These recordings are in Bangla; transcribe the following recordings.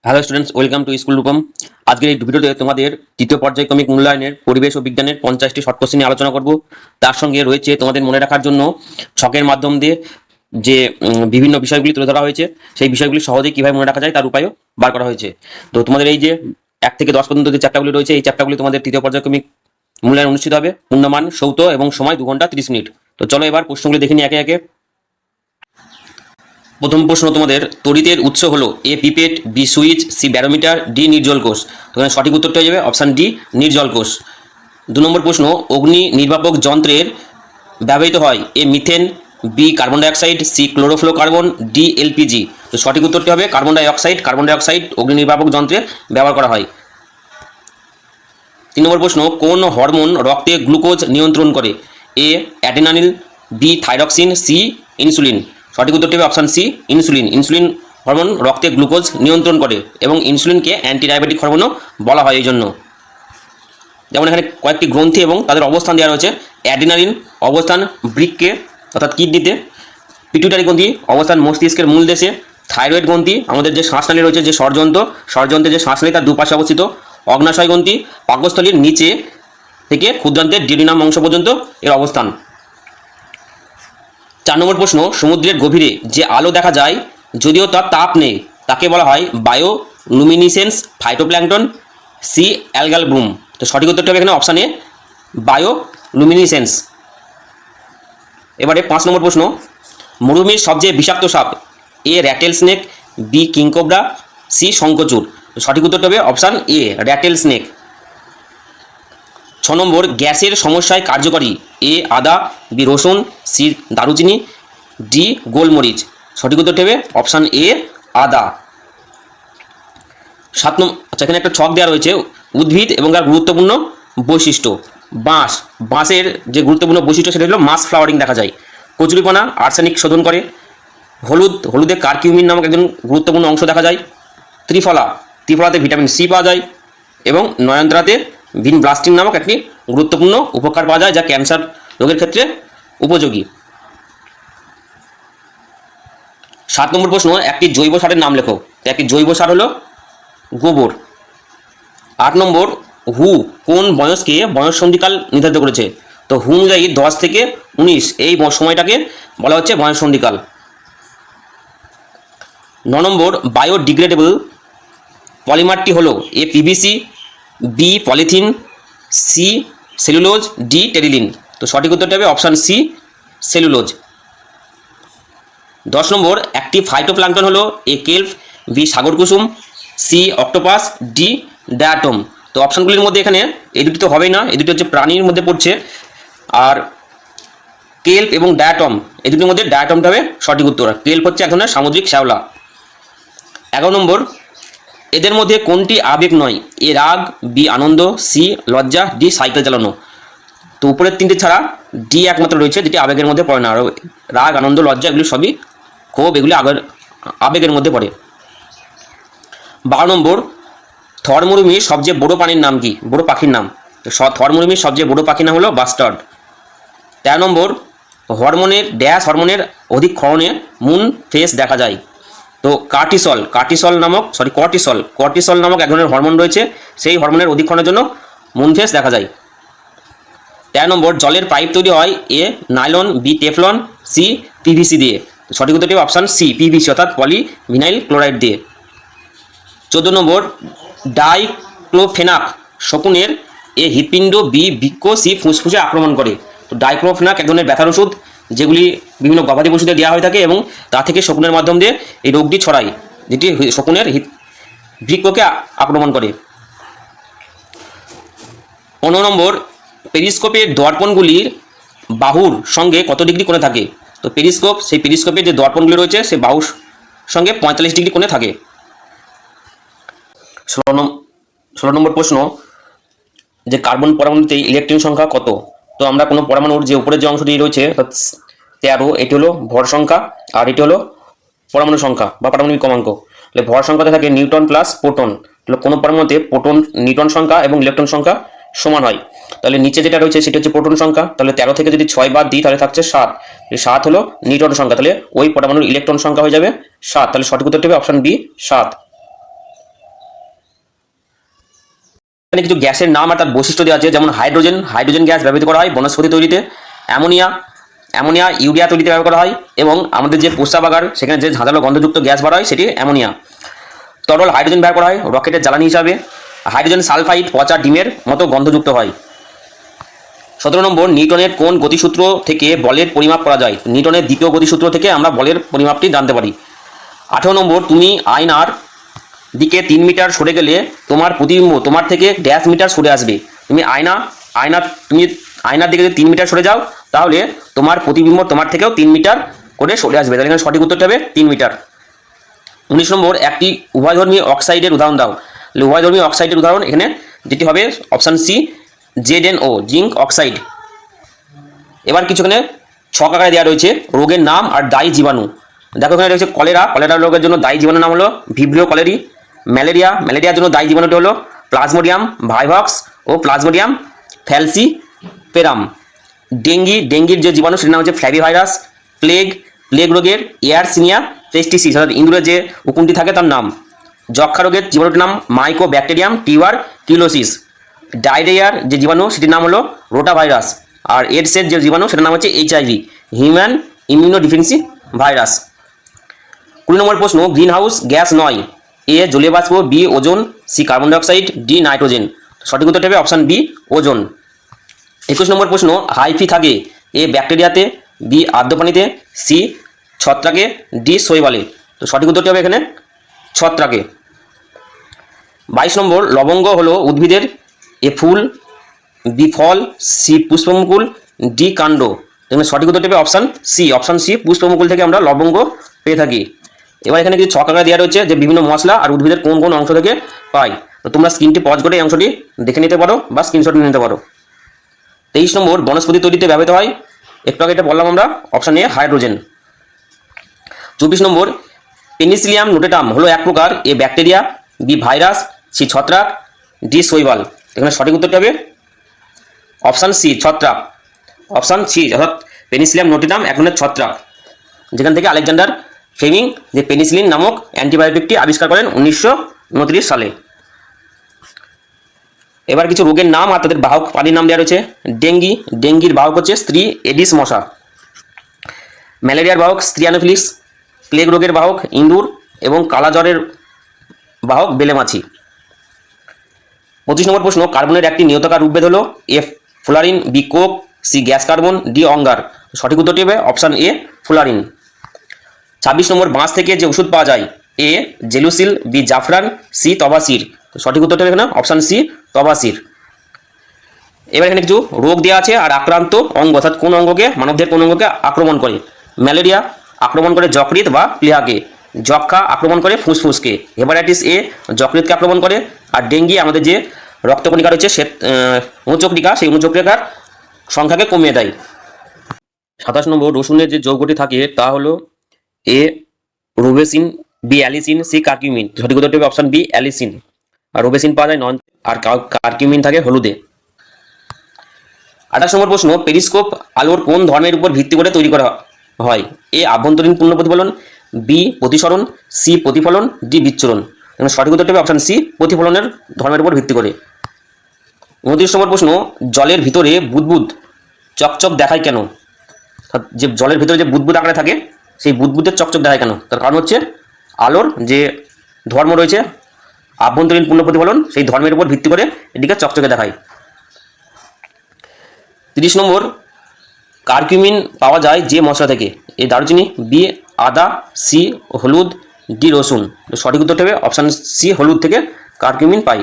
Hello students, welcome to school Rupam. আজকের এই ভিডিওতে তোমাদের তৃতীয় পর্যায়ক্রমিক মূল্যায়নের পরিবেশ ও বিজ্ঞানের 50টি শর্ট কোশ্চেন নিয়ে আলোচনা করব। তার সঙ্গে রয়েছে তোমাদের মনে রাখার জন্য ছকের মাধ্যম দিয়ে যে বিভিন্ন বিষয়গুলি তুলে ধরা হয়েছে, সেই বিষয়গুলি সহজেই কিভাবে মনে রাখা যায় তার উপায়ও বার করা হয়েছে। তো তোমাদের এই যে 1 থেকে 10 পর্যন্ত যে চ্যাপ্টারগুলি রয়েছে, এই চ্যাপ্টারগুলি তোমাদের তৃতীয় পর্যায়ক্রমিক মূল্যায়ন অনুষ্ঠিত হবে। পূর্ণমান, সৌত এবং সময় 2 ঘন্টা 30 মিনিট। তো চলো এবার প্রশ্নগুলি দেখে নিই একে একে। প্রথম প্রশ্ন তোমাদের, তড়িতের উৎস হলো A pipette, B switch, C barometer, D নির্জল কোষ। তো এখানে সঠিক উত্তরটা হয়ে যাবে অপশান ডি, নির্জল কোষ। 2 নম্বর প্রশ্ন, অগ্নি নির্বাপক যন্ত্রের ব্যবহৃত হয় A methane, B carbon dioxide, C chlorofluorocarbon, D LPG. তো সঠিক উত্তরটি হবে কার্বন ডাইঅক্সাইড। কার্বন ডাইঅক্সাইড অগ্নি নির্বাপক যন্ত্রে ব্যবহার করা হয়। 3 নম্বর প্রশ্ন, কোন হরমোন রক্তে গ্লুকোজ নিয়ন্ত্রণ করে? A adrenaline, B thyroxine, C insulin. সঠিক উত্তরটি হবে option C, insulin. Insulin hormone রক্তে গ্লুকোজ নিয়ন্ত্রণ করে এবং ইনসুলিনকে অ্যান্টি ডায়াবেটিক হরমোনও বলা হয় এই জন্য। যেমন এখানে কয়েকটি গ্রন্থি এবং তাদের অবস্থান দেওয়া রয়েছে। অ্যাডেনালিন অবস্থান বৃক্কে অর্থাৎ কিডনিতে, পিটুইটারি গ্রন্থি অবস্থান মস্তিষ্কের মূল দেশে, থাইরয়েড গ্রন্থি আমাদের যে শ্বাসনালী রয়েছে, যে ষড়যন্ত্রে যে শ্বাসনালী তার দুপাশে অবস্থিত, অগ্নাশয় গ্রন্থি পাকস্থলীর নিচে থেকে ক্ষুদ্রান্তের ডিউডিনাম অংশ পর্যন্ত এর অবস্থান। 4 নম্বর প্রশ্ন, সমুদ্রের গভীরে যে আলো দেখা যায় যদিও তার তাপ নেই তাকে বলা হয় bioluminescence, phytoplankton, C algal bloom. তো সঠিক উত্তরটা হবে এখানে অপশান এ, বায়োলুমিনিসেন্স। এবারে 5 নম্বর প্রশ্ন, মরুভূমির সবচেয়ে বিষাক্ত সাপ? A rattlesnake, B king cobra, C শঙ্খচূড়। সঠিক উত্তরটা হবে option A, rattlesnake. 6 number, গ্যাসের সমস্যায় কার্যকরী? এ আদা, বি রসুন, সি দারুচিনি, ডি গোলমরিচ। সঠিক উত্তরটি হবে অপশান এ, আদা। 7 নম্বর, আচ্ছা এখানে একটা ছক দেওয়া রয়েছে, উদ্ভিদ এবং তার গুরুত্বপূর্ণ বৈশিষ্ট্য। বাঁশের যে গুরুত্বপূর্ণ বৈশিষ্ট্য সেটা হলো মাস ফ্লাওয়ারিং দেখা যায়। কচুরিপানা আর্সেনিক শোধন করে। হলুদে কারকিউমিন নামক একজন গুরুত্বপূর্ণ অংশ দেখা যায়। ত্রিফলাতে ভিটামিন সি পাওয়া যায় এবং নয়নতারাতে ভিনব্লাস্টিন নামক একটি গুরুত্বপূর্ণ উপকার পাওয়া যায় যা ক্যান্সার রোগের ক্ষেত্রে উপযোগী। 7 নম্বর প্রশ্ন, একটি জৈব সারের নাম লেখো। একটি জৈব সার হলো গোবর। 8 নম্বর, হু কোন বয়সকে বয়ঃসন্ধিকাল নির্ধারিত করেছে? তো হু অনুযায়ী 10 থেকে 19 এই সময়টাকে বলা হচ্ছে বয়ঃসন্ধিকাল। 9 নম্বর, বায়োডিগ্রেডেবল পলিমারটি হলো A PVC, B polythene, C cellulose, D terylene. তো সঠিক উত্তরটা হবে অপশান সি, সেলুলোজ। 10 নম্বর, একটি ফাইটোপ্ল্যাঙ্কটন হলো এ কেল্প, বি সাগরকুসুম, সি অক্টোপাস, ডি ডায়াটম। তো অপশানগুলির মধ্যে এখানে এই দুটি তো হবেই না, এই দুটি হচ্ছে প্রাণীর মধ্যে পড়ছে। আর কেল্প এবং ডায়াটম, এই দুটির মধ্যে ডায়াটমটা হবে সঠিক উত্তর। কেল্প হচ্ছে এক ধরনের সামুদ্রিক শ্যাওলা। 11 নম্বর, এদের মধ্যে কোনটি আবেগ নয়? এ রাগ, বি আনন্দ, সি লজ্জা, ডি সাইকেল চালানো। তো উপরের 3টে ছাড়া ডি একমাত্র রয়েছে যেটি আবেগের মধ্যে পড়ে না। আর রাগ, আনন্দ, লজ্জা এগুলি সবই ক্ষোভ, এগুলি আবেগের মধ্যে পড়ে। 12 নম্বর, থর মরুভূমির সবচেয়ে বড় পানির নাম কি? বড় পাখির নাম। তো থর মরুভূমির সবচেয়ে বড় পাখির নাম হলো বাস্টার্ড। 13 নম্বর, হরমোনের অধিক ক্ষরণে মুন ফেস দেখা যায়। তো কর্টিসল নামক এক ধরনের হরমোন রয়েছে, সেই হরমোনের অধিক্ষণের জন্য মুন ফেস দেখা যায়। 13 নম্বর, জলের পাইপ তৈরি হয় A nylon, B teflon, C PVC দিয়ে। সঠিক উত্তরটি অপশান সি, পিভিসি অর্থাৎ পলিভিনাইল ক্লোরাইড দিয়ে। 14 নম্বর, ডাইক্লোফেনাক শকুনের এ হৃৎপিণ্ড, বি বৃক্ক, সি ফুসফুসে আক্রমণ করে। তো ডাইক্লোফেনাক এক ধরনের ব্যথার ওষুধ যেগুলি বিভিন্ন গবাদি পশুদের দেওয়া হয়ে থাকে এবং তা থেকে শকুনের মাধ্যম দিয়ে এই রোগটি ছড়ায়, যেটি শকুনের বৃক্ককে আক্রমণ করে। 15 নম্বর, পেরিস্কোপের দর্পণগুলির বাহুর সঙ্গে কত ডিগ্রি কোণে থাকে? তো সেই পেরিস্কোপের যে দর্পণগুলি রয়েছে সে বাহুর সঙ্গে 45 ডিগ্রি কোণে থাকে। 16 নম্বর প্রশ্ন, যে কার্বন পরমাণুতে ইলেকট্রন সংখ্যা কত? তো আমরা কোনো পরমাণুর যে উপরের যে অংশটি রয়েছে 13, এটি হলো ভর সংখ্যা আর এটি হলো পরমাণু সংখ্যা বা পারমাণবিক ক্রমাঙ্ক। তাহলে ভর সংখ্যাতে থাকে নিউটন প্লাস প্রোটন। তাহলে কোনো পরমাণুতে নিউটন সংখ্যা এবং ইলেকট্রন সংখ্যা সমান হয়। তাহলে নিচে যেটা রয়েছে সেটা হচ্ছে প্রোটন সংখ্যা। তাহলে 13 থেকে যদি 6 বাদ দিই তাহলে থাকছে 7। 7 হলো নিউটন সংখ্যা, তাহলে ওই পরমাণুর ইলেকট্রন সংখ্যা হয়ে যাবে 7। তাহলে সঠিক উত্তরটি হবে অপশান বি, 7। এখানে কিছু গ্যাসের নাম আর তার বৈশিষ্ট্য দেওয়া আছে, যেমন হাইড্রোজেন গ্যাস ব্যবহৃত করা হয় বনস্পতি তৈরিতে, অ্যামোনিয়া ইউরিয়া তৈরিতে ব্যবহার করা হয়, এবং আমাদের যে প্রস্রাবাগার সেখানে যে ঝাঁঝালো গন্ধযুক্ত গ্যাস বার হয় সেটি অ্যামোনিয়া। তরল হাইড্রোজেন ব্যবহার করা হয় রকেটের জ্বালানি হিসাবে। হাইড্রোজেন সালফাইড পচা ডিমের মতো গন্ধযুক্ত হয়। 17 নম্বর, নিউটনের কোন গতিসূত্র থেকে বলের পরিমাপ করা যায়? নিউটনের দ্বিতীয় গতিসূত্র থেকে আমরা বলের পরিমাপটি জানতে পারি। 18 নম্বর, তুমি আয়নার দিকে 3 মিটার সরে গেলে তোমার প্রতিবিম্ব তোমার থেকে ড্যাশ মিটার সরে আসবে। তুমি আয়নার দিকে যদি 3 মিটার সরে যাও তাহলে তোমার প্রতিবিম্ব তোমার থেকেও 3 মিটার করে সরে আসবে। তাহলে এখানে সঠিক উত্তরটা হবে 3 মিটার। 19 নম্বর, একটি উভয়ধর্মী অক্সাইডের উদাহরণ দাও। উভয়ধর্মী অক্সাইডের উদাহরণ এখানে যেটি হবে option C, ZnO, zinc oxide. এবার কিছুখানে ছক আকারে দেওয়া রয়েছে রোগের নাম আর দায়ী জীবাণু। দেখো এখানে রয়েছে কলেরা রোগের জন্য দায়ী জীবাণুর নাম হলো ভিব্রিও কলেরি। ম্যালেরিয়ার জন্য দায়ী জীবাণুটি হলো প্লাজমোডিয়াম ভাইভক্স ও প্লাজমোডিয়াম ফ্যালসিপেরাম। ডেঙ্গির যে জীবাণু সেটার নাম হচ্ছে ফ্ল্যাভিভাইরাস। প্লেগ রোগের এয়ারসিনিয়া পেস্টিসিস, অর্থাৎ ইঁদুরের যে উকুনটি থাকে তার নাম। যক্ষা রোগের জীবাণুটির নাম মাইকোব্যাকটেরিয়াম টিউবারকিউলোসিস। ডায়রিয়ার যে জীবাণু সেটির নাম হলো রোটাভাইরাস। আর এডসের যে জীবাণু সেটার নাম হচ্ছে HIV, হিউম্যান ইমিউনোডিফিসিয়েন্সি ভাইরাস। 20 নম্বর প্রশ্ন, গ্রিন হাউস গ্যাস নয়। এ জলীয় বাষ্প, B ozone, C carbon dioxide, D nitrogen. সঠিক উত্তরটা হবে অপশান বি ওজোন। 21 নম্বর প্রশ্ন, হাইফি থাকে এ ব্যাকটেরিয়াতে, বি আর্দ্র পানিতে, সি ছত্রাকে, ডি শৈবালে। তো সঠিক উত্তরটি হবে এখানে ছত্রাকে। 22 নম্বর, লবঙ্গ হলো উদ্ভিদের এ ফুল, বি ফল, সি পুষ্পমুকুল, ডি কাণ্ড। এখানে সঠিক উত্তরটি হবে অপশান সি পুষ্পমুকুল থেকে আমরা লবঙ্গ পেয়ে থাকি। এবার এখানে কিছু ছক আকারে দেওয়া রয়েছে যে বিভিন্ন মশলা আর উদ্ভিদের কোন কোন অংশ থেকে পাই। তো তোমরা স্ক্রিনটি পজ করে এই অংশটি দেখে নিতে পারো বা স্ক্রিনশট নিতে পারো। 23 নম্বর, বনস্পতি তৈরিতে ব্যবহৃত হয়, একটু আগে এটা বললাম আমরা, option A hydrogen. 24 number, penicillium notatum হলো এক প্রকার, A bacteria, B virus, C ছত্রাক, ডি শৈবাল। এখানে সঠিক উত্তরটি হবে অপশান সি ছত্রাক। অপশান সি, অর্থাৎ পেনিসিলিয়াম নোটেটাম এক ধরনের ছত্রাক, যেখান থেকে আলেকজান্ডার ফ্লেমিং যে পেনিসিলিন নামক অ্যান্টিবায়োটিকটি আবিষ্কার করেন 1929 সালে। এবার কিছু রোগের নাম আর তাদের বাহক প্রাণীর নাম দেওয়া রয়েছে। ডেঙ্গির বাহক হচ্ছে স্ত্রী এডিস মশা। ম্যালেরিয়ার বাহক স্ত্রী অ্যানোফিলিস। প্লেগ রোগের বাহক ইঁদুর এবং কালাজ্বরের বাহক বেলেমাছি। 25 নম্বর প্রশ্ন, কার্বনের একটি নিয়তকার রূপভেদ হলো A fullerene, B coke, C gas carbon, D অঙ্গার। সঠিক উত্তরটি হবে অপশান এ ফুলারিন। 26 নম্বর, বাঁশ থেকে যে ওষুধ পাওয়া যায়, এ জেলুসিল, বি জাফরান, সি তবাসির। সঠিক উত্তরটা এখানে অপশান সি তবাসির। এবার এখানে কিছু রোগ দেওয়া আছে আর আক্রান্ত অঙ্গ, অর্থাৎ কোন অঙ্গকে, মানবদেহের কোন অঙ্গকে আক্রমণ করে। ম্যালেরিয়া আক্রমণ করে যকৃৎ বা প্লীহাকে। যক্ষা আক্রমণ করে ফুসফুসকে। হেপাটাইটিস এ যকৃৎকে আক্রমণ করে। আর ডেঙ্গি আমাদের যে রক্তকণিকা রয়েছে সে অনুচক্রিকা, সেই অনুচক্রিকার সংখ্যাকে কমিয়ে দেয়। 27 নম্বর, রসুনের যে যৌগটি থাকে তা হলো এ রুবেসিন, বি অ্যালিসিন, সি কার্কিউমিন। সঠিক উত্তরটি হবে অপশান বি অ্যালিসিন। আর রুবেসিন পাওয়া যায় নন, আর কার্কিউমিন থাকে হলুদে। 28 নম্বর প্রশ্ন, পেরিস্কোপ আলোর কোন ধর্মের উপর ভিত্তি করে তৈরি করা হয়? এ আভ্যন্তরীণ পূর্ণ প্রতিফলন, বি প্রতিসরণ, সি প্রতিফলন, ডি বিচ্ছুরণ। সঠিক উত্তরটি হবে অপশান সি প্রতিফলনের ধর্মের উপর ভিত্তি করে। 29 নম্বর প্রশ্ন, জলের ভিতরে বুদবুদ চকচক দেখায় কেন? যে জলের ভিতরে যে বুদবুদ আকারে থাকে সেই বুদবুদের চকচক দেখায় কেন? তার কারণ হচ্ছে আলোর যে ধর্ম রয়েছে আভ্যন্তরীণ পূর্ণ প্রতিফলন, সেই ধর্মের উপর ভিত্তি করে এটিকে চকচকে দেখায়। 30 নম্বর, কার্কিউমিন পাওয়া যায় যে মশলা থেকে? এ দারুচিনি, বি আদা, সি হলুদ, ডি রসুন। সঠিক উত্তরটা হবে অপশান সি হলুদ থেকে কার্কিউমিন পাই।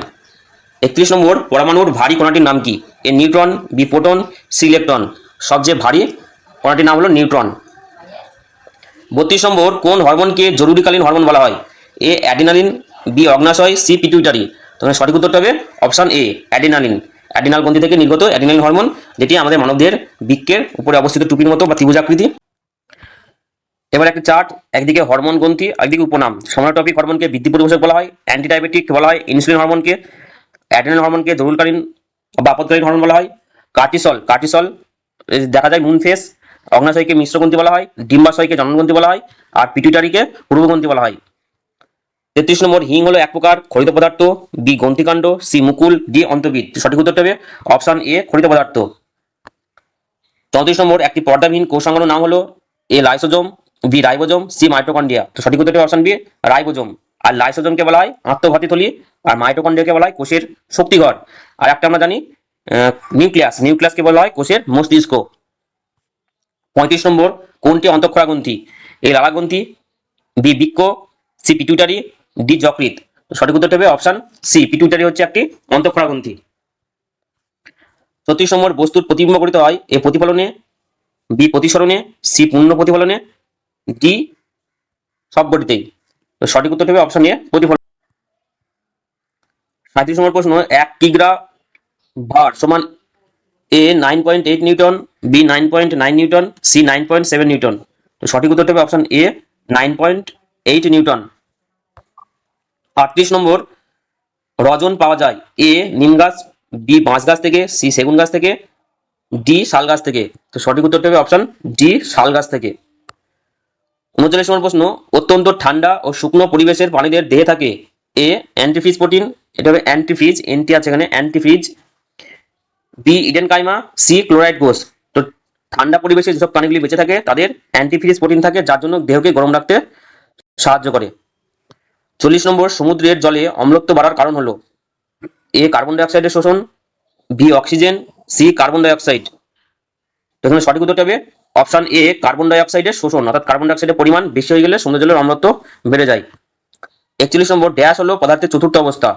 31 নম্বর, পরমাণুর ভারী কণাটির নাম কি? A neutron, B proton, C electron. সবচেয়ে ভারী কণাটির নাম হলো নিউট্রন। 32 নম্বর, কোন হরমোনকে জরুরিকালীন হরমোন বলা হয়? এ অ্যাডিনালিন, বি অগ্নাশয়, সি পিটুইটারি। তখন সঠিক উত্তরটা হবে অপশান এ অ্যাডিনালিন। অ্যাডিনাল গ্রন্থি থেকে নির্গত অ্যাডিনালিন হরমোন, যেটি আমাদের মানবদেহের বৃক্কের উপরে অবস্থিত টুপির মতো বা ত্রিভুজাকৃতি। এবার একটা চার্ট, একদিকে হরমোন গ্রন্থি, একদিকে উপনাম। সমানোটপিক হরমোনকে বৃদ্ধি প্রতিপোষক বলা হয়, অ্যান্টিডায়াবেটিক বলা হয় ইনসুলিন হরমোনকে, অ্যাড্রিনাল হরমোনকে জরুরকালীন বা আপদকালীন হরমোন বলা হয়। কার্টিসল দেখা যায় মুন ফেস। অগ্নাশয়কে মিশ্রগ্রন্থি বলা হয়, ডিম্বাশয়কে জননগ্রন্থি বলা হয়, আর পিটুইটারিকে পূর্বগ্রন্থি বলা হয়। 33 নম্বর হিং হলো এক প্রকার খরিত পদার্থ, বি গ্রন্থিকাণ্ড, সি মুকুল, ডি অন্তর্বীজ। সঠিক উত্তরটা হবে অপশন এ খরিত পদার্থ। 34 নম্বর একটি পর্দাবিহীন কোষাঙ্গের নাম হলো A lysosome, B ribosome, C mitochondria. তো সঠিক উত্তরটা অপশন বি রাইবোজোম। আর লাইসোজোমকে বলা হয় আত্মঘাতী থলি, আর মাইটোকন্ড্রিয়াকে বলা হয় কোষের শক্তিঘর। আর একটা আমরা জানি নিউক্লিয়াসকে বলা হয় কোষের মস্তিষ্ক। 35 নম্বর কোনটি অন্তঃক্ষরা গ্রন্থি? এ লালা গ্রন্থি, বি বৃক্ক, সি পিটুইটারি, ডি যকৃৎ। তো সঠিক উত্তরটা হবে অপশন সি পিটুইটারি হচ্ছে একটি অন্তঃক্ষরা গ্রন্থি। 34 নম্বর বস্তুর প্রতিবিম্ব গঠিত হয় এ প্রতিফলনে, বি প্রতিসরণে, সি পূর্ণ প্রতিফলনে, ডি সব গঠিতেই। তো সঠিক উত্তরটা হবে অপশন এ প্রতিফলন। 37 নম্বর প্রশ্ন, 1 কিগ্রা ভার সমান A 9.8 newton, B 9.9 newton, C 9.7 newton. তো সঠিক উত্তরটা হবে অপশন এ 9.8 নিউটন। 38 নম্বর রজন পাওয়া যায় এ নিম গাছ, বি বাঁশ গাছ থেকে, সি সেগুন গাছ থেকে, ডি শাল গাছ থেকে। তো সঠিক উত্তরটা হবে অপশন ডি শাল গাছ থেকে। 39 নম্বর প্রশ্ন, অত্যন্ত ঠান্ডা ও শুকনো পরিবেশের প্রাণীদের দেহে থাকে এ অ্যান্টিফ্রিজ প্রোটিন, এটা হবে অ্যান্টিফ্রিজ, এনটি আছে এখানে অ্যান্টিফ্রিজ, বি ইডেন কাইমা, সি ক্লোরাইড কোষ। তো ঠান্ডা পরিবেশে যেসব প্রাণীগুলি বেঁচে থাকে তাদের অ্যান্টিফ্রিজ প্রোটিন থাকে, যার জন্য দেহকে গরম রাখতে সাহায্য করে। 40 নম্বর সমুদ্রের জলে অম্লত্ব বাড়ার কারণ হলো এ কার্বন ডাই অক্সাইডের শোষণ, B oxygen, C carbon die oxide. এখানে সঠিক উত্তরটা হবে অপশন এ কার্বন ডাই অক্সাইডের শোষণ, অর্থাৎ কার্বন ডাই অক্সাইডের পরিমাণ বেশি হয়ে গেলে সমুদ্র জলের অম্লত্ব বেড়ে যায়। 41 নম্বর ড্যাশ হলো পদার্থের চতুর্থ অবস্থা।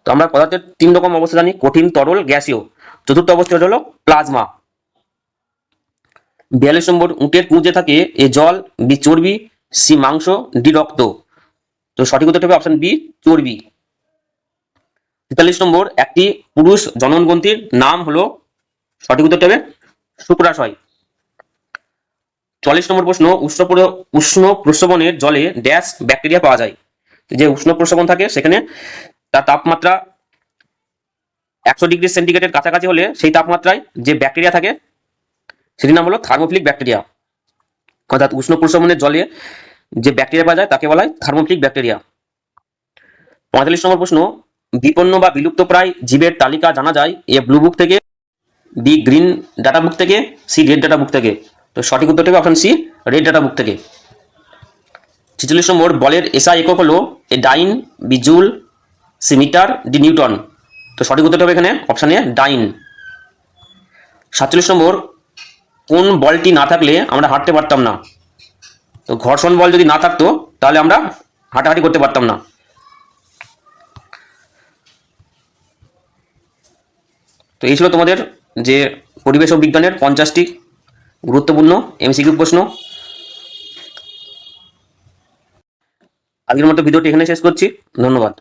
তো আমরা পদার্থের 3 রকম অবস্থা জানি, কঠিন, তরল, গ্যাসীয়। চতুর্থ অবস্থা হলো প্লাজমা। 42 নম্বর উটের কুঁজে থাকে এ জল, বি চর্বি, সি মাংস, ডি রক্ত। তো সঠিক উত্তরটা হবে অপশন বি চর্বি। 43 নম্বর একটি পুরুষ জনন গ্রন্থির নাম হলো, সঠিক উত্তরটা হবে শুক্রাশয়। 44 নম্বর প্রশ্ন, উষ্ণ প্রস্রবণের জলে ড্যাশ ব্যাকটেরিয়া পাওয়া যায়। যে উষ্ণ প্রস্রবণ থাকে সেখানে তার তাপমাত্রা 100 ডিগ্রি সেন্টিগ্রেডের কাছাকাছি হলে সেই তাপমাত্রায় যে ব্যাকটেরিয়া থাকে সেটির নাম হলো থার্মোফিলিক ব্যাকটেরিয়া। অর্থাৎ উষ্ণ প্রস্রবণের জলে যে ব্যাকটেরিয়া পাওয়া যায় তাকে বলা হয় থার্মোফিলিক ব্যাকটেরিয়া। 45 নম্বর প্রশ্ন, বিপন্ন বা বিলুপ্ত প্রায় জীবের তালিকা জানা যায় এ ব্লু বুক থেকে, বি গ্রিন ডাটা বুক থেকে, সি রেড ডাটা বুক থেকে। তো সঠিক উত্তরটা হবে option C red data book থেকে। 46 নম্বর বলের এসআই একক হলো A dyne, B joule, C metre, D newton. তো সঠিক উত্তরটা হবে এখানে অপশন এ ডাইন। 47 নম্বর কোন বলটি না থাকলে আমরা হাঁটতে পারতাম না? তো ঘর্ষণ বল যদি না থাকতো তাহলে আমরা হাঁটাহাঁটি করতে পারতাম না। তো এই ছিল তোমাদের যে পরিবেশ ও বিজ্ঞানের 50টি গুরুত্বপূর্ণ এমসিকিউ প্রশ্ন। আজকের মতো ভিডিওটি এখানে শেষ করছি, ধন্যবাদ।